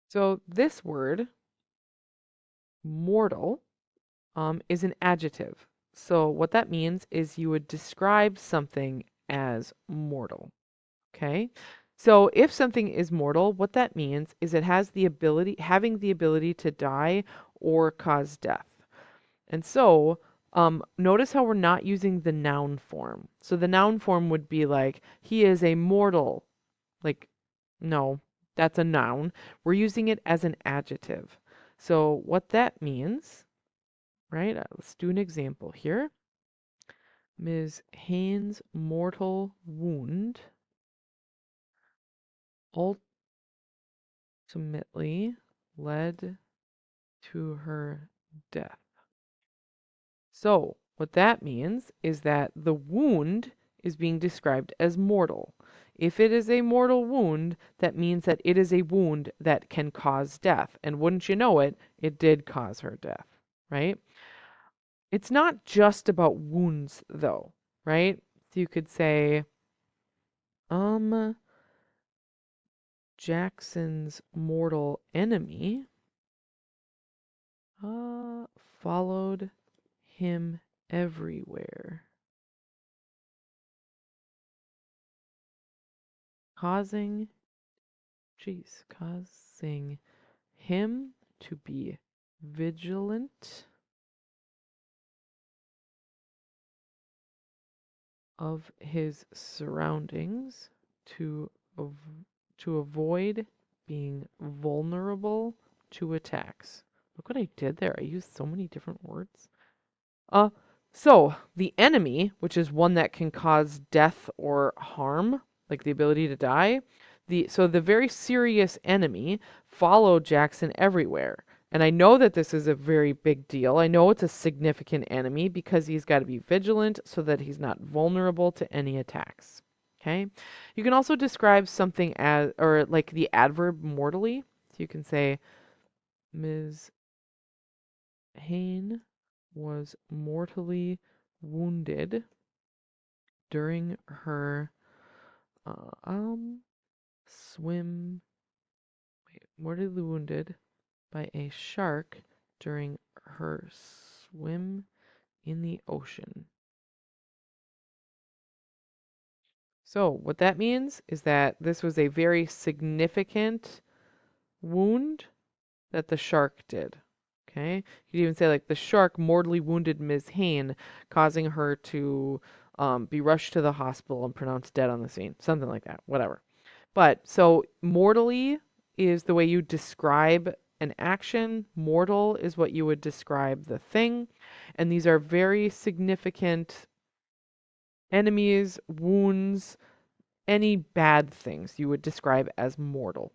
So this word, mortal, is an adjective. So what that means is you would describe something as mortal. Okay? So if something is mortal, what that means is it has the ability, having the ability to die or cause death. And so, notice how we're not using the noun form. So the noun form would be like, he is a mortal. Like, no, that's a noun. We're using it as an adjective. So what that means, right? Let's do an example here. Ms. Haynes' mortal wound ultimately led to her death. So, what that means is that the wound is being described as mortal. If it is a mortal wound, that means that it is a wound that can cause death. And wouldn't you know it, it did cause her death, right? It's not just about wounds, though, right? So you could say, um, Jackson's mortal enemy followed him everywhere, causing causing him to be vigilant of his surroundings to to avoid being vulnerable to attacks. Look what I did there. I used so many different words. Uh so the enemy, which is one that can cause death or harm, like the ability to die, the very serious enemy followed Jackson everywhere. And I know that this is a very big deal. I know it's a significant enemy because he's got to be vigilant so that he's not vulnerable to any attacks. Okay? You can also describe something as, or like the adverb mortally. So you can say, Ms. Hayne was mortally wounded during her uh, um swim mortally wounded by a shark during her swim in the ocean. So, what that means is that this was a very significant wound that the shark did. Okay? You could even say, like, the shark mortally wounded Ms. Hayne, causing her to be rushed to the hospital and pronounced dead on the scene. Something like that. Whatever. But so mortally is the way you describe an action, mortal is what you would describe the thing. And these are very significant enemies, wounds, any bad things you would describe as mortal.